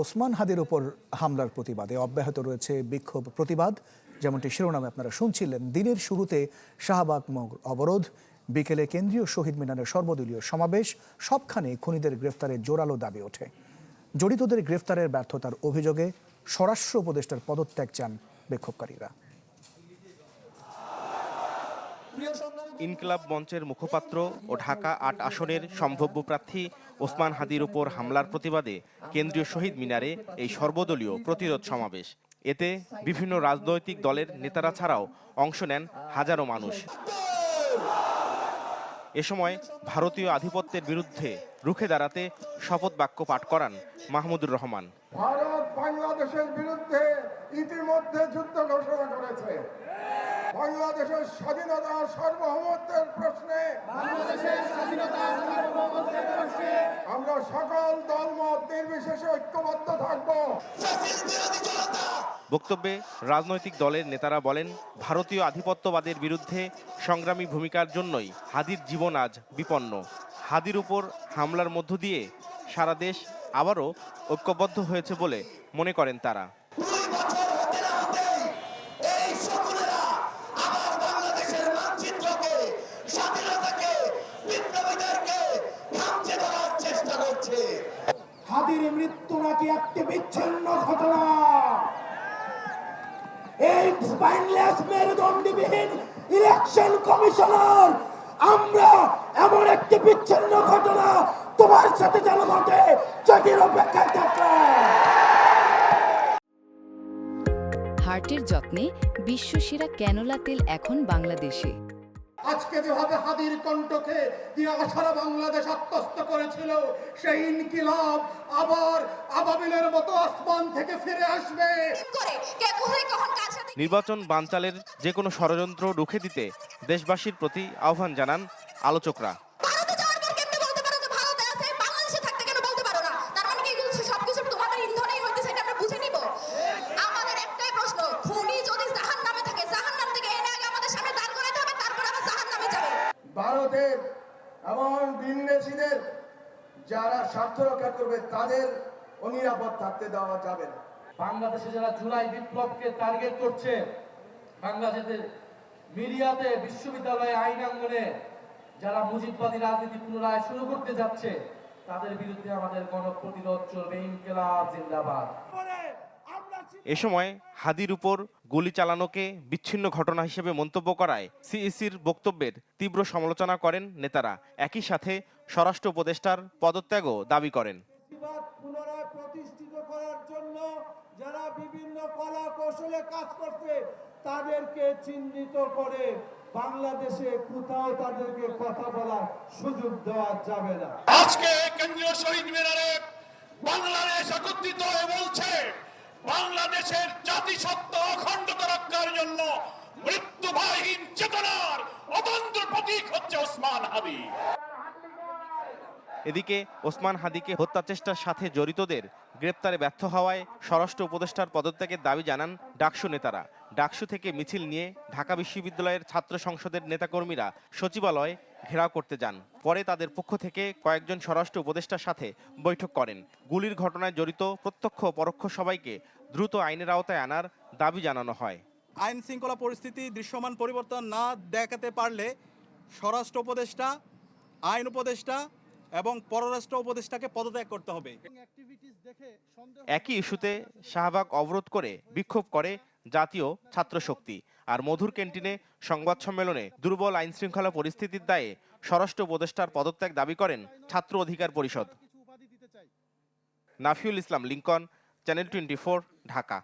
ওসমান হাদির উপর হামলার প্রতিবাদে অব্যাহত রয়েছে বিক্ষোভ প্রতিবাদ। যেমনটি শিরোনামে আপনারা শুনছিলেন, দিনের শুরুতে শাহবাগ মোড় অবরোধ, বিকেলে কেন্দ্রীয় শহীদ মিনারের সর্বদলীয় সমাবেশ। সবখানে খুনিদের গ্রেফতারের জোরালো দাবি ওঠে। জড়িতদের গ্রেফতারের ব্যর্থতার অভিযোগে স্বরাষ্ট্র উপদেষ্টার পদত্যাগ চান বিক্ষোভকারীরা। ইনকিলাব মঞ্চের মুখপাত্র ও ঢাকা ৮ আসনের সম্ভাব্য প্রার্থী ওসমান হাদির উপর হামলার প্রতিবাদে কেন্দ্রীয় শহীদ মিনারে এই সর্বদলীয় প্রতিরোধ সমাবেশ। এতে বিভিন্ন রাজনৈতিক দলের নেতারা ছাড়াও অংশ নেন হাজারো মানুষ। এ সময় ভারতীয় আধিপত্যের বিরুদ্ধে রুখে দাঁড়াতে শপথ বাক্য পাঠ করান মাহমুদুর রহমান। ভারত বাংলাদেশের বিরুদ্ধে ইতিমধ্যে যুদ্ধ ঘোষণা করেছে। বাংলাদেশের স্বাধীনতা সার্বভৌমত্বের প্রশ্নে আমরা সকল দলমত নির্বিশেষে ঐক্যবদ্ধ থাকব। বক্তব্যে রাজনৈতিক দলের নেতারা বলেন, ভারতীয় আধিপত্যবাদের বিরুদ্ধে সংগ্রামী ভূমিকার জন্যই হাদির জীবন আজ বিপন্ন। হাদির উপর হামলার মধ্য দিয়ে সারা দেশ আবারও ঐক্যবদ্ধ হয়েছে বলে মনে করেন তারা। হাদির মৃত্যু নাকি একটি বিচ্ছিন্ন ঘটনা। এই স্পাইনলেস মেরুদণ্ডবিহীন ইলেকশন কমিশনার, আমরা এমন একটি বিচ্ছিন্ন ঘটনা তোমার সাথে যেন ঘটে সেটির অপেক্ষায় থাকলাম। হার্টের যত্নে বিশ্বসেরা ক্যানোলা তেল এখন বাংলাদেশে। আজকে যেভাবে হাদির কণ্ঠকে দিয়ে সারা বাংলাদেশ আত্মস্থ করেছিল, সেই ইনকিলাব আবার আবাবিলের মতো আসমান থেকে ফিরে আসবে। নির্বাচন বানচালের যে কোনো ষড়যন্ত্র রুখে দিতে দেশবাসীর প্রতি আহ্বান জানান আলোচকরা। ভারতের এমন বিন্দেশীদের যারা স্বার্থ রক্ষা করবে তাদের অনিরাপদ থাকতে দেওয়া যাবে না। বাংলাদেশে যারা জুলাই বিপ্লবকে টার্গেট করছে, বাংলাদেশের মিডিয়াতে, বিশ্ববিদ্যালয়ে, আইনাঙ্গনে যারা মুজিববাদী রাজনীতি পুনরায় শুরু করতে যাচ্ছে, তাদের বিরুদ্ধে আমাদের গণপ্রতিরোধ চলবে। ইনকিলাব জিন্দাবাদ। এ সময় হাদির উপর গুলি চালানোকে বিচ্ছিন্ন ঘটনা হিসেবে মন্তব্য করায় সিইসির বক্তব্যের তীব্র সমালোচনা করেন নেতারা। একই সাথে স্বরাষ্ট্র উপদেষ্টার পদত্যাগও দাবি করেন। পুনরায় প্রতিষ্ঠিত করার জন্য যারা বিভিন্ন কলা কৌশলে কাজ করছে তাদেরকে চিহ্নিত করে বাংলাদেশে কোথাও তাদেরকে কথা বলার সুযোগ দেওয়া যাবে না। আজকে কেন্দ্রীয় শহীদ মিনারে বাংলাদেশ একত্রিত হয়ে বলছে, বাংলাদেশের জাতিসত্তা অখণ্ডতা রক্ষার জন্য মৃত্যুবাহীন চেতনার অতন্ত্র প্রতীক হচ্ছে ওসমান হাদি। এদিকে ওসমান হাদিকে হত্যা চেষ্টার সাথে জড়িতদের গ্রেপ্তারে ব্যর্থ হওয়ায় স্বরাষ্ট্র উপদেষ্টার পদত্যাগের দাবি জানান ডাকসু নেতারা। ডাকসু থেকে মিছিল নিয়ে ঢাকা বিশ্ববিদ্যালয়ের ছাত্র সংসদের নেতাকর্মীরা সচিবালয় ঘেরাও করতে যান। পরে তাদের পক্ষ থেকে কয়েকজন স্বরাষ্ট্র উপদেষ্টার সাথে বৈঠক করেন। গুলির ঘটনায় জড়িত প্রত্যক্ষ পরোক্ষ সবাইকে দ্রুত আইনের আওতায় আনার দাবি জানানো হয়। আইন শৃঙ্খলা পরিস্থিতি দৃশ্যমান পরিবর্তন না দেখাতে পারলে স্বরাষ্ট্র উপদেষ্টা, আইন উপদেষ্টা এবং পররাষ্ট্র উপদেষ্টাকে পদত্যাগ করতে হবে। একই ইস্যুতে শাহবাগ অবরোধ করে বিক্ষোভ করে জাতীয় ছাত্র শক্তি। আর মধুর ক্যান্টিনে সংবাদ সম্মেলনে দুর্বল আইন শৃঙ্খলা পরিস্থিতির দায়ে স্বরাষ্ট্র উপদেষ্টার পদত্যাগ দাবি করেন ছাত্র অধিকার পরিষদ। নাফিউল ইসলাম লিংকন, চ্যানেল 24, ঢাকা।